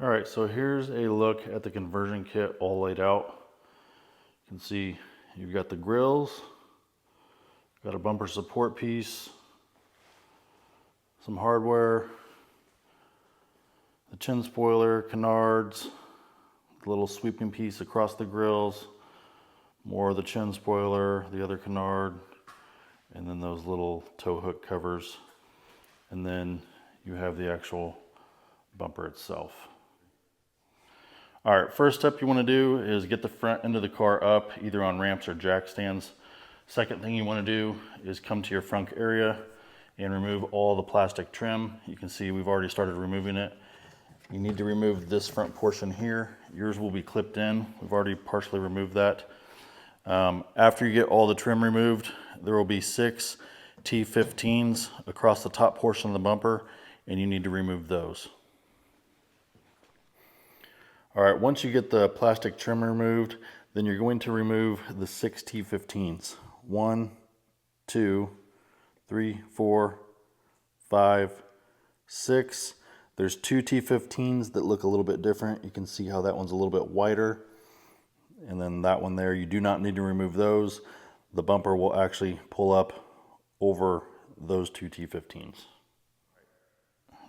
All right, so here's a look at the conversion kit all laid out. You can see you've got the grills, got a bumper support piece, some hardware, the chin spoiler, canards, the little sweeping piece across the grills, more of the chin spoiler, the other canard, and then those little tow hook covers. And then you have the actual bumper itself. All right, first step you want to do is get the front end of the car up, either on ramps or jack stands. Second thing you want to do is come to your front area and remove all the plastic trim. You can see we've already started removing it. You need to remove this front portion here. Yours will be clipped in. We've already partially removed that. After you get all the trim removed, there will be 6 T15s across the top portion of the bumper, and you need to remove those. All right, once you get the plastic trim removed, then you're going to remove the 6 T15s. 1, 2, 3, 4, 5, 6. There's 2 T15s that look a little bit different. You can see how that one's a little bit wider. And then that one there, you do not need to remove those. The bumper will actually pull up over those 2 T15s.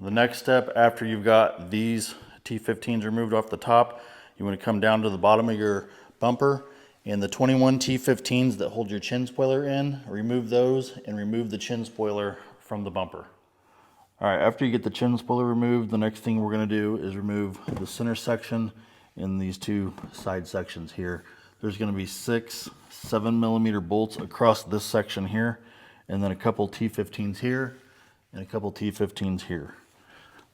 The next step after you've got these T15s removed off the top, you want to come down to the bottom of your bumper, and the 21 T15s that hold your chin spoiler in, remove those and remove the chin spoiler from the bumper. All right, after you get the chin spoiler removed, the next thing we're going to do is remove the center section and these 2 side sections here. There's going to be 6 7mm bolts across this section here, and then a couple T15s here and a couple T15s here.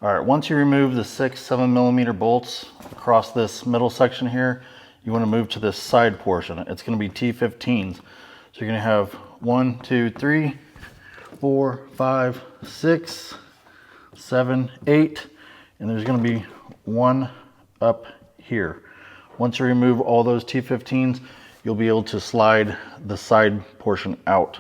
All right, once you remove the 6 7mm bolts across this middle section here, you want to move to this side portion. It's going to be T15s. So you're going to have 1, 2, 3, 4, 5, 6, 7, 8, and there's going to be 1 up here. Once you remove all those T15s, you'll be able to slide the side portion out.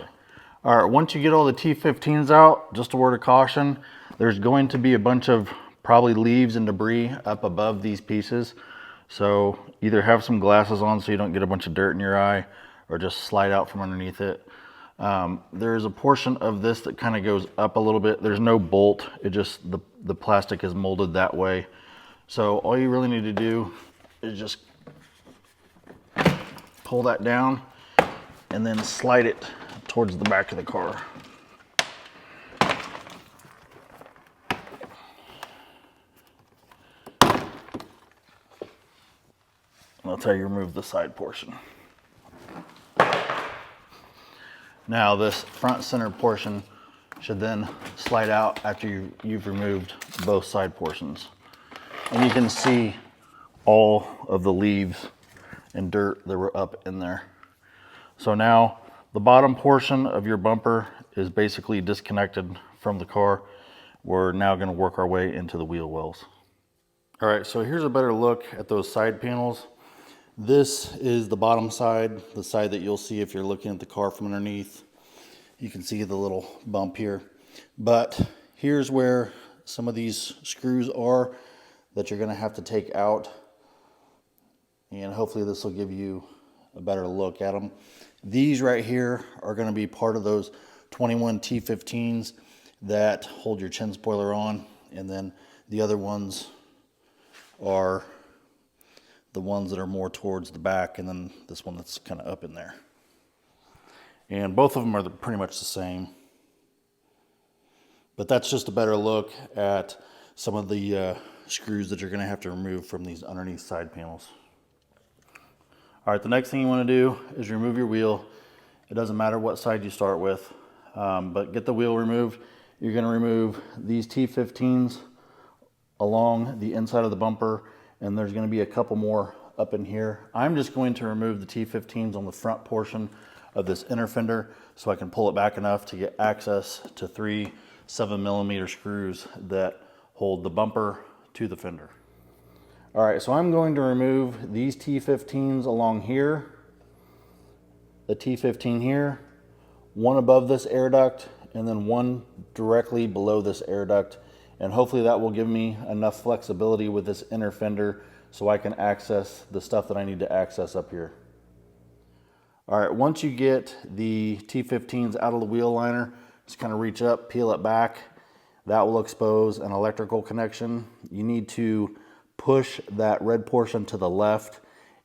All right, once you get all the T15s out, just a word of caution, there's going to be a bunch of probably leaves and debris up above these pieces. So either have some glasses on so you don't get a bunch of dirt in your eye, or just slide out from underneath it. There's a portion of this that kind of goes up a little bit. There's no bolt, it just, the plastic is molded that way. So all you really need to do is just pull that down and then slide it towards the back of the car. That's how you remove the side portion. Now this front center portion should then slide out after you've removed both side portions. And you can see all of the leaves and dirt that were up in there. So now the bottom portion of your bumper is basically disconnected from the car. We're now going to work our way into the wheel wells. All right, so here's a better look at those side panels. This is the bottom side, the side that you'll see if you're looking at the car from underneath. You can see the little bump here. But here's where some of these screws are that you're going to have to take out. And hopefully this will give you a better look at them. These right here are going to be part of those 21 T15s that hold your chin spoiler on. And then the other ones are the ones that are more towards the back, and then this one that's kind of up in there. And both of them are pretty much the same. But that's just a better look at some of the screws that you're going to have to remove from these underneath side panels. All right, the next thing you want to do is remove your wheel. It doesn't matter what side you start with, but get the wheel removed. You're going to remove these T15s along the inside of the bumper, and there's going to be a couple more up in here. I'm just going to remove the T15s on the front portion of this inner fender so I can pull it back enough to get access to 3 7mm screws that hold the bumper to the fender. All right, so I'm going to remove these T15s along here, the T15 here, one above this air duct, and then one directly below this air duct, and hopefully that will give me enough flexibility with this inner fender so I can access the stuff that I need to access up here. All right, once you get the T15s out of the wheel liner, just kind of reach up, peel it back. That will expose an electrical connection. You need to push that red portion to the left,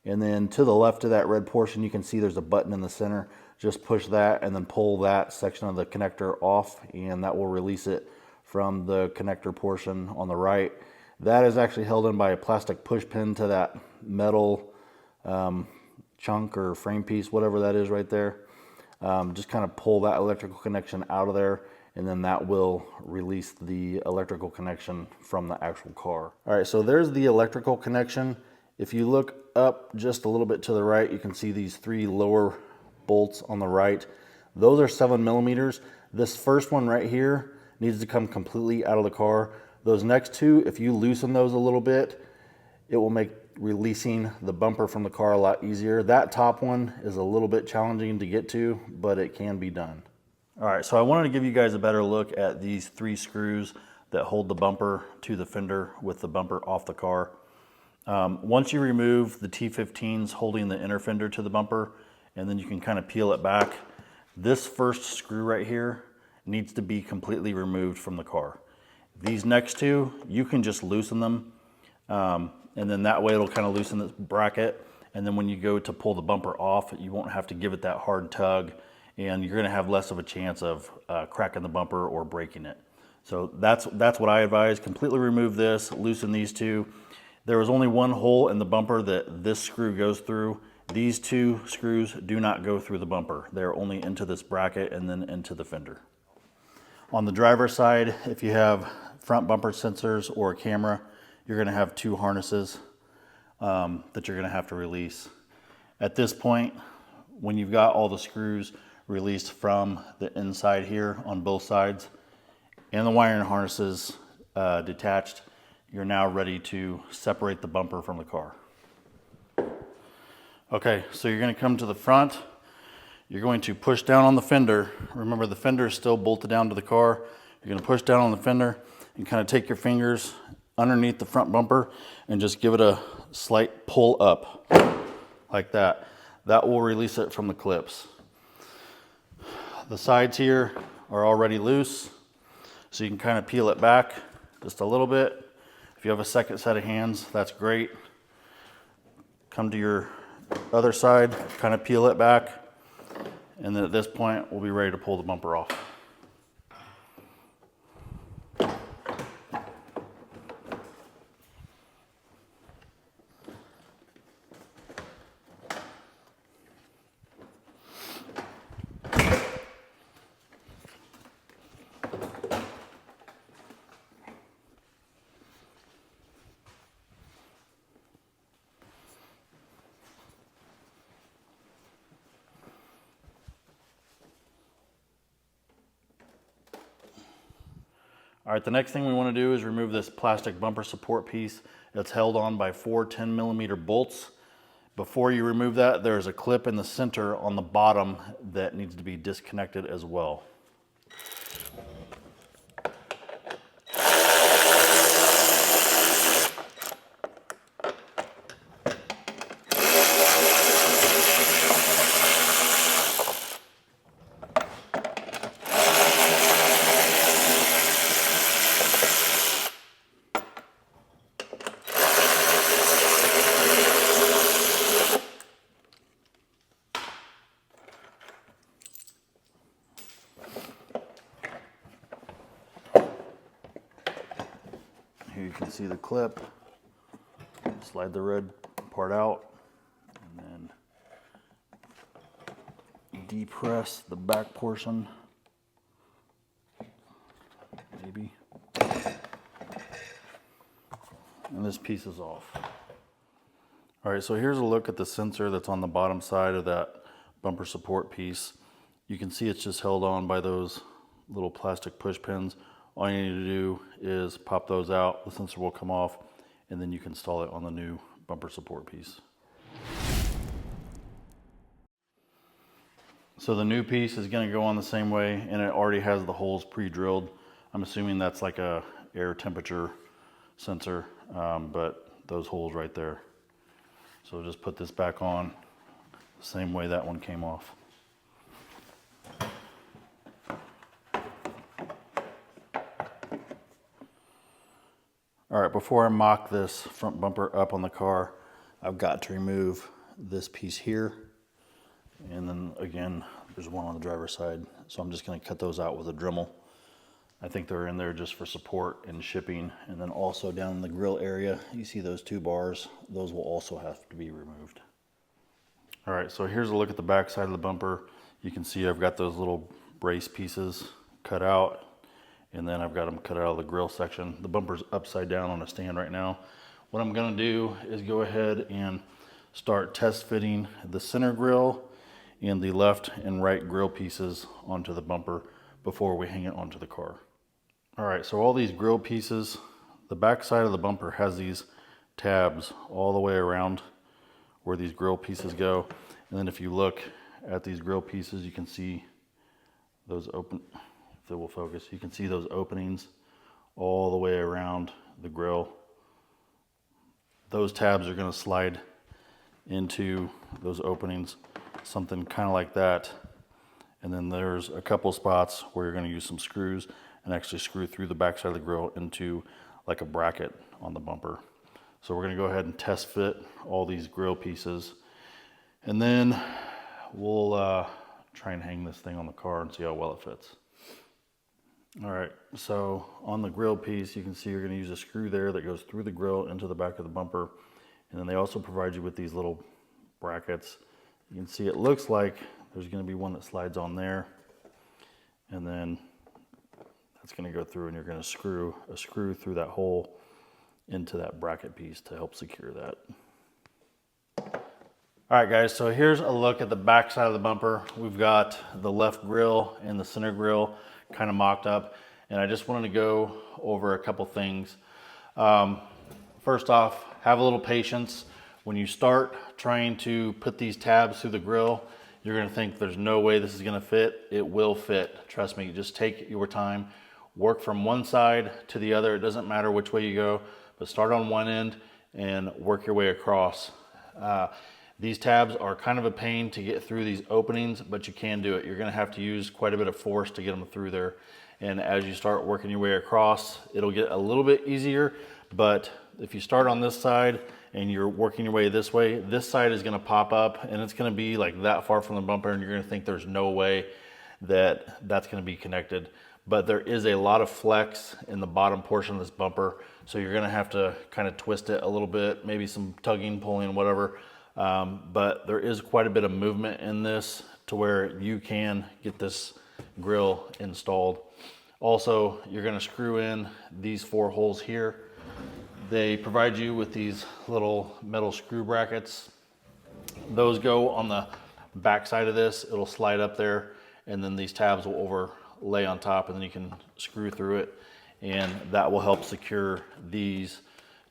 and then to the left of that red portion, you can see there's a button in the center. Just push that and then pull that section of the connector off, and that will release it from the connector portion on the right. That is actually held in by a plastic push pin to that metal chunk or frame piece, whatever that is right there. Just kind of pull that electrical connection out of there, and then that will release the electrical connection from the actual car. All right, so there's the electrical connection. If you look up just a little bit to the right, you can see these 3 lower bolts on the right. Those are 7mm. This first one right here needs to come completely out of the car. Those next 2, if you loosen those a little bit, it will make releasing the bumper from the car a lot easier. That top one is a little bit challenging to get to, but it can be done. All right, so I wanted to give you guys a better look at these 3 screws that hold the bumper to the fender with the bumper off the car. Once you remove the T15s holding the inner fender to the bumper, and then you can kind of peel it back, this first screw right here needs to be completely removed from the car. These next 2, you can just loosen them, and then that way it'll kind of loosen this bracket, and then when you go to pull the bumper off, you won't have to give it that hard tug, and you're going to have less of a chance of cracking the bumper or breaking it. So that's what I advise. Completely remove this, loosen these 2. There is only one hole in the bumper that this screw goes through. These 2 screws do not go through the bumper. They're only into this bracket and then into the fender. On the driver's side, if you have front bumper sensors or a camera, you're going to have 2 harnesses that you're going to have to release. At this point, when you've got all the screws released from the inside here on both sides and the wiring harnesses detached, you're now ready to separate the bumper from the car. Okay, so you're going to come to the front. You're going to push down on the fender. Remember, the fender is still bolted down to the car. You're going to push down on the fender and kind of take your fingers underneath the front bumper and just give it a slight pull up like that. That will release it from the clips. The sides here are already loose, so you can kind of peel it back just a little bit. If you have a second set of hands, that's great. Come to your other side, kind of peel it back, and then at this point we'll be ready to pull the bumper off. All right, the next thing we want to do is remove this plastic bumper support piece that's held on by 4 10mm bolts. Before you remove that, there's a clip in the center on the bottom that needs to be disconnected as well. Here you can see the clip. Slide the red part out and then depress the back portion, maybe. And this piece is off. All right, so here's a look at the sensor that's on the bottom side of that bumper support piece. You can see it's just held on by those little plastic push pins. All you need to do is pop those out, the sensor will come off, and then you can install it on the new bumper support piece. So the new piece is going to go on the same way, and it already has the holes pre-drilled. I'm assuming that's like a air temperature sensor, but those holes right there. So just put this back on the same way that one came off. All right, before I mock this front bumper up on the car, I've got to remove this piece here. And then again, there's one on the driver's side. So I'm just gonna cut those out with a Dremel. I think they're in there just for support and shipping. And then also down in the grill area, you see those two bars, those will also have to be removed. All right, so here's a look at the back side of the bumper. You can see I've got those little brace pieces cut out, and then I've got them cut out of the grill section. The bumper's upside down on a stand right now. What I'm gonna do is go ahead and start test fitting the center grill and the left and right grill pieces onto the bumper before we hang it onto the car. All right, so all these grill pieces, the back side of the bumper has these tabs all the way around where these grill pieces go. And then if you look at these grill pieces, you can see those open, if it will focus, you can see those openings all the way around the grill. Those tabs are gonna slide into those openings, something kind of like that. And then there's a couple spots where you're gonna use some screws and actually screw through the back side of the grill into like a bracket on the bumper. So we're gonna go ahead and test fit all these grill pieces. And then we'll try and hang this thing on the car and see how well it fits. All right, so on the grill piece, you can see you're gonna use a screw there that goes through the grill into the back of the bumper. And then they also provide you with these little brackets. You can see it looks like there's gonna be one that slides on there. And then that's gonna go through and you're gonna screw a screw through that hole into that bracket piece to help secure that. All right guys, so here's a look at the back side of the bumper. We've got the left grill and the center grill kind of mocked up, and I just wanted to go over a couple things. First off, have a little patience. When you start trying to put these tabs through the grill, you're gonna think there's no way this is gonna fit. It will fit, trust me. Just take your time, work from one side to the other. It doesn't matter which way you go, but start on one end and work your way across. These tabs are kind of a pain to get through these openings, but you can do it. You're gonna have to use quite a bit of force to get them through there. And as you start working your way across, it'll get a little bit easier, but if you start on this side and you're working your way this way, this side is gonna pop up and it's gonna be like that far from the bumper, and you're gonna think there's no way that that's gonna be connected. But there is a lot of flex in the bottom portion of this bumper, so you're gonna have to kind of twist it a little bit, maybe some tugging, pulling, whatever. But there is quite a bit of movement in this to where you can get this grill installed. Also, you're gonna screw in these 4 holes here. They provide you with these little metal screw brackets. Those go on the back side of this. It'll slide up there, and then these tabs will overlay on top, and then you can screw through it, and that will help secure these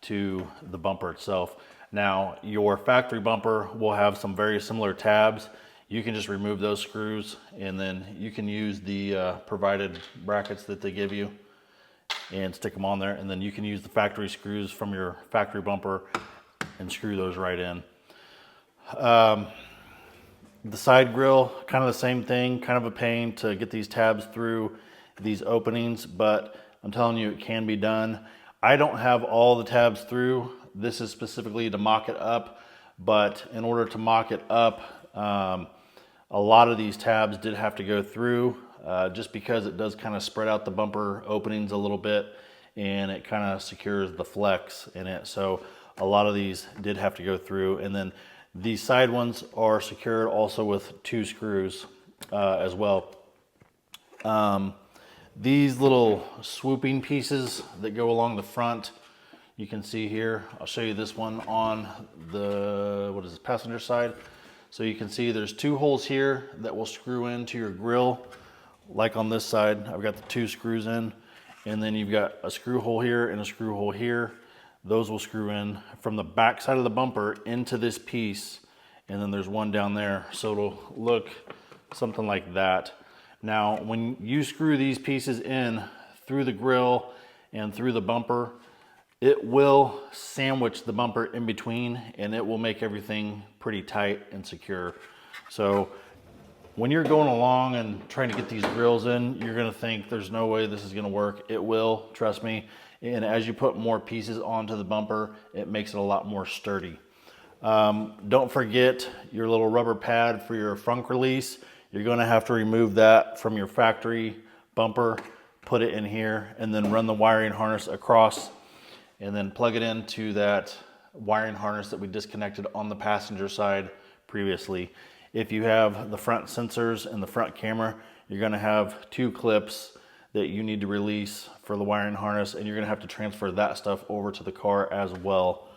to the bumper itself. Now, your factory bumper will have some very similar tabs. You can just remove those screws, and then you can use the provided brackets that they give you and stick them on there. And then you can use the factory screws from your factory bumper and screw those right in. The side grill, kind of the same thing, kind of a pain to get these tabs through these openings, but I'm telling you, it can be done. I don't have all the tabs through. This is specifically to mock it up, but in order to mock it up, a lot of these tabs did have to go through just because it does kind of spread out the bumper openings a little bit, and it kind of secures the flex in it. So a lot of these did have to go through, and then these side ones are secured also with 2 screws as well. These little swooping pieces that go along the front, you can see here. I'll show you this one on the, what is this, passenger side. So you can see there's 2 holes here that will screw into your grill. Like on this side, I've got the 2 screws in, and then you've got a screw hole here and a screw hole here. Those will screw in from the back side of the bumper into this piece, and then there's one down there. So it'll look something like that. Now, when you screw these pieces in through the grill and through the bumper, it will sandwich the bumper in between, and it will make everything pretty tight and secure. So when you're going along and trying to get these grills in, you're gonna think there's no way this is gonna work. It will, trust me. And as you put more pieces onto the bumper, it makes it a lot more sturdy. Don't forget your little rubber pad for your frunk release. You're gonna have to remove that from your factory bumper, put it in here, and then run the wiring harness across, and then plug it into that wiring harness that we disconnected on the passenger side previously. If you have the front sensors and the front camera, you're gonna have 2 clips that you need to release for the wiring harness, and you're gonna have to transfer that stuff over to the car as well.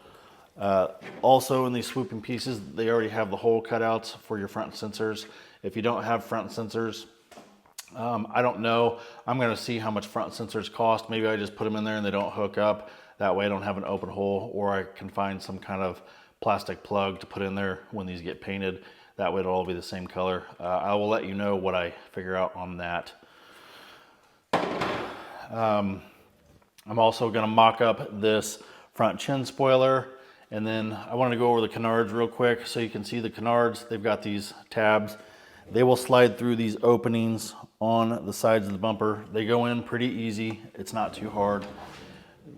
Also in these swooping pieces, they already have the hole cutouts for your front sensors. If you don't have front sensors, I don't know. I'm gonna see how much front sensors cost. Maybe I just put them in there and they don't hook up. That way I don't have an open hole, or I can find some kind of plastic plug to put in there when these get painted. That way it'll all be the same color. I will let you know what I figure out on that. I'm also gonna mock up this front chin spoiler, and then I wanted to go over the canards real quick so you can see the canards. They've got these tabs. They will slide through these openings on the sides of the bumper. They go in pretty easy. It's not too hard.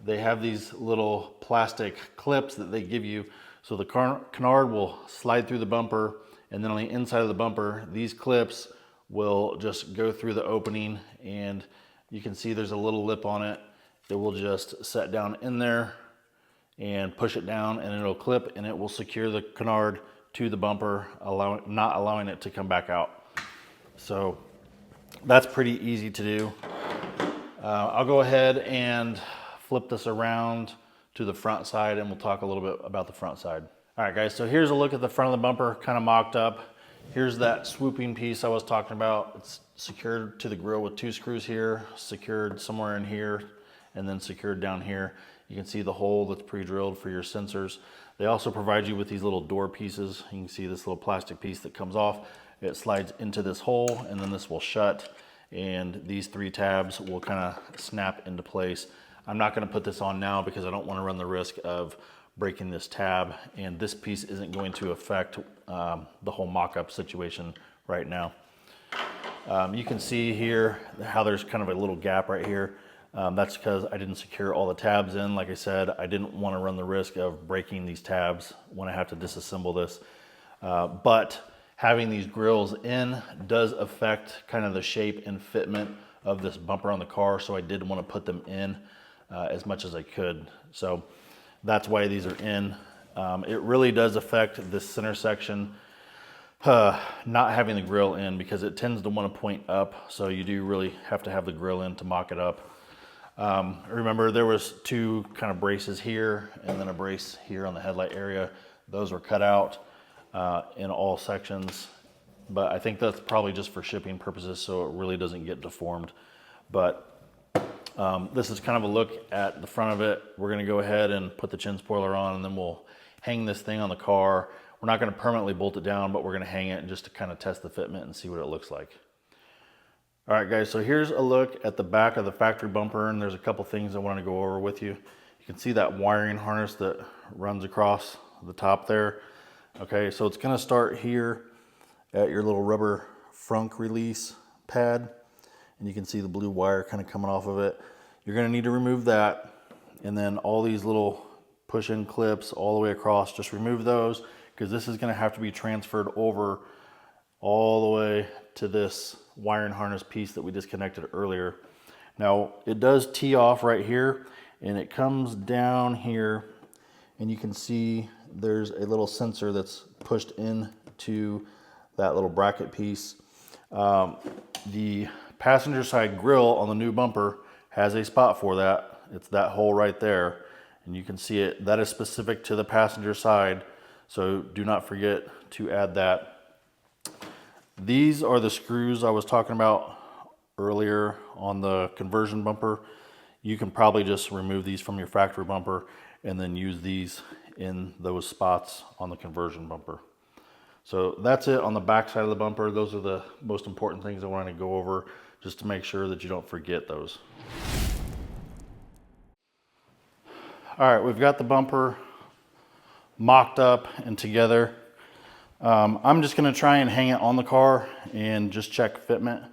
They have these little plastic clips that they give you. So the canard will slide through the bumper, and then on the inside of the bumper, these clips will just go through the opening, and you can see there's a little lip on it. It will just set down in there and push it down, and it'll clip, and it will secure the canard to the bumper, not allowing it to come back out. So that's pretty easy to do. I'll go ahead and flip this around to the front side, and we'll talk a little bit about the front side. All right, guys, so here's a look at the front of the bumper, kind of mocked up. Here's that swooping piece I was talking about. It's secured to the grill with 2 screws here, secured somewhere in here, and then secured down here. You can see the hole that's pre-drilled for your sensors. They also provide you with these little door pieces. You can see this little plastic piece that comes off. It slides into this hole, and then this will shut, and these 3 tabs will kind of snap into place. I'm not going to put this on now because I don't want to run the risk of breaking this tab, and this piece isn't going to affect the whole mock-up situation right now. You can see here how there's kind of a little gap right here. That's because I didn't secure all the tabs in. Like I said, I didn't want to run the risk of breaking these tabs when I have to disassemble this. But having these grills in does affect kind of the shape and fitment of this bumper on the car, so I did want to put them in as much as I could. So that's why these are in. It really does affect this center section, not having the grill in, because it tends to want to point up, so you do really have to have the grill in to mock it up. Remember, there was 2 kind of braces here and then a brace here on the headlight area. Those were cut out in all sections, but I think that's probably just for shipping purposes, so it really doesn't get deformed. But this is kind of a look at the front of it. We're going to go ahead and put the chin spoiler on, and then we'll hang this thing on the car. We're not going to permanently bolt it down, but we're going to hang it just to kind of test the fitment and see what it looks like. All right, guys, so here's a look at the back of the factory bumper, and there's a couple things I want to go over with you. You can see that wiring harness that runs across the top there. Okay, so it's going to start here at your little rubber frunk release pad, and you can see the blue wire kind of coming off of it. You're going to need to remove that, and then all these little push-in clips all the way across, just remove those, because this is going to have to be transferred over all the way to this wiring harness piece that we disconnected earlier. Now, it does tee off right here, and it comes down here, and you can see there's a little sensor that's pushed into that little bracket piece. The passenger side grill on the new bumper has a spot for that. It's that hole right there, and you can see it. That is specific to the passenger side, so do not forget to add that. These are the screws I was talking about earlier on the conversion bumper. You can probably just remove these from your factory bumper and then use these in those spots on the conversion bumper. So that's it on the back side of the bumper. Those are the most important things I wanted to go over, just to make sure that you don't forget those. All right, we've got the bumper mocked up and together. I'm just gonna try and hang it on the car and just check fitment.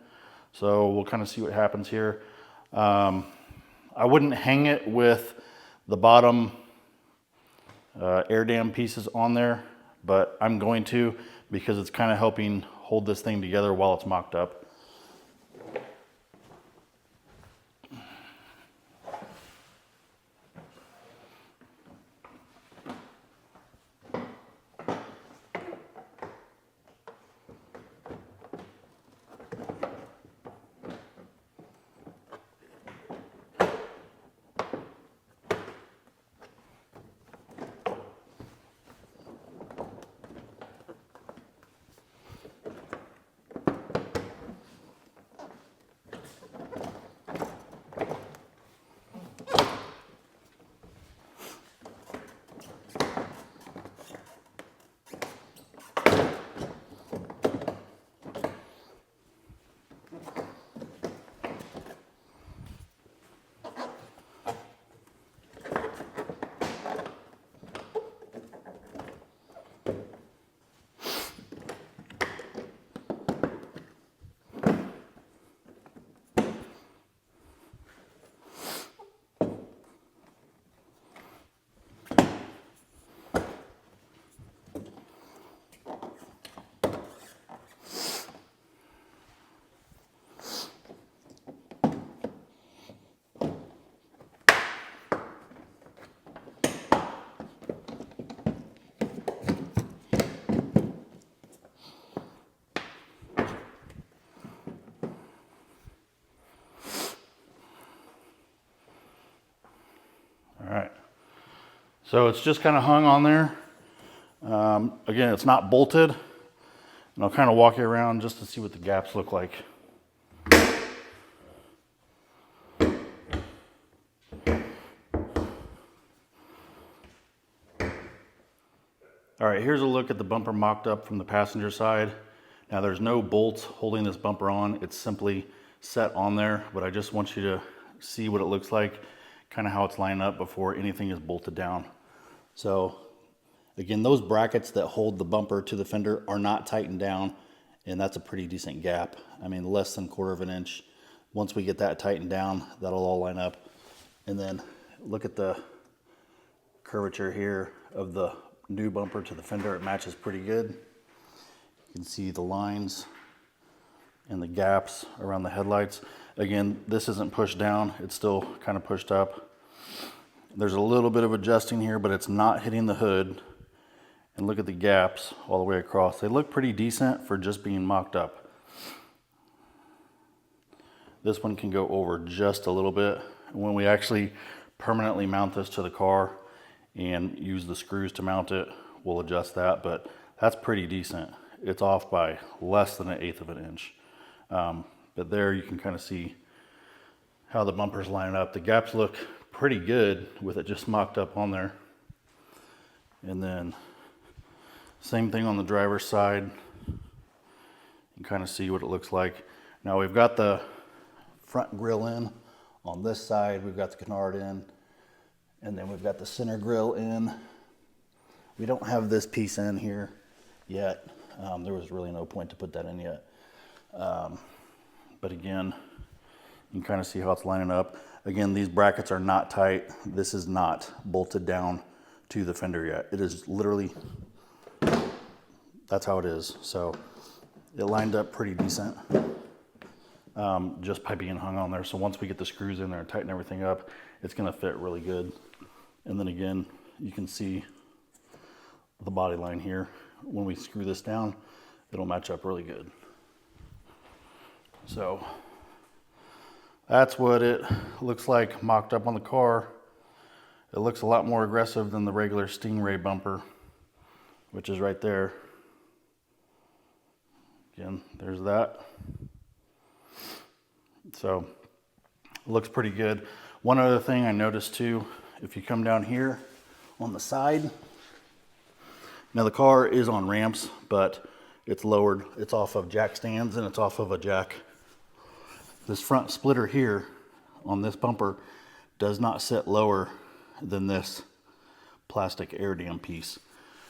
So we'll kind of see what happens here. I wouldn't hang it with the bottom air dam pieces on there, but I'm going to because it's kind of helping hold this thing together while it's mocked up. All right, so it's just kind of hung on there. Again, it's not bolted, and I'll kind of walk you around just to see what the gaps look like. All right, here's a look at the bumper mocked up from the passenger side. Now there's no bolts holding this bumper on, it's simply set on there, but I just want you to see what it looks like, kind of how it's lined up before anything is bolted down. So again, those brackets that hold the bumper to the fender are not tightened down, and that's a pretty decent gap. I mean, less than 1/4 of an inch. Once we get that tightened down, that'll all line up. And then look at the curvature here of the new bumper to the fender. It matches pretty good. You can see the lines and the gaps around the headlights. Again, this isn't pushed down, it's still kind of pushed up. There's a little bit of adjusting here, but it's not hitting the hood. And look at the gaps all the way across. They look pretty decent for just being mocked up. This one can go over just a little bit. When we actually permanently mount this to the car and use the screws to mount it, we'll adjust that, but that's pretty decent. It's off by less than 1/8 of an inch. But there you can kind of see how the bumpers line up. The gaps look pretty good with it just mocked up on there. And then same thing on the driver's side. You can kind of see what it looks like. Now we've got the front grille in on this side. We've got the canard in, and then we've got the center grille in. We don't have this piece in here yet. There was really no point to put that in yet. But again, you can kind of see how it's lining up. Again, these brackets are not tight. This is not bolted down to the fender yet. It is literally, that's how it is. So it lined up pretty decent just by being hung on there. So once we get the screws in there and tighten everything up, it's gonna fit really good. And then again, you can see the body line here. When we screw this down, it'll match up really good. So that's what it looks like mocked up on the car. It looks a lot more aggressive than the regular Stingray bumper, which is right there. Again, there's that. So it looks pretty good. One other thing I noticed too, if you come down here on the side, now the car is on ramps, but it's lowered. It's off of jack stands and it's off of a jack. This front splitter here on this bumper does not sit lower than this plastic air dam piece.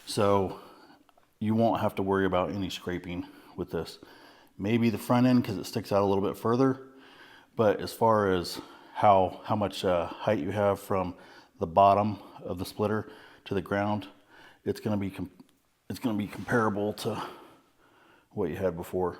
So you won't have to worry about any scraping with this. Maybe the front end because it sticks out a little bit further, but as far as how much height you have from the bottom of the splitter to the ground, it's going to be comparable to what you had before.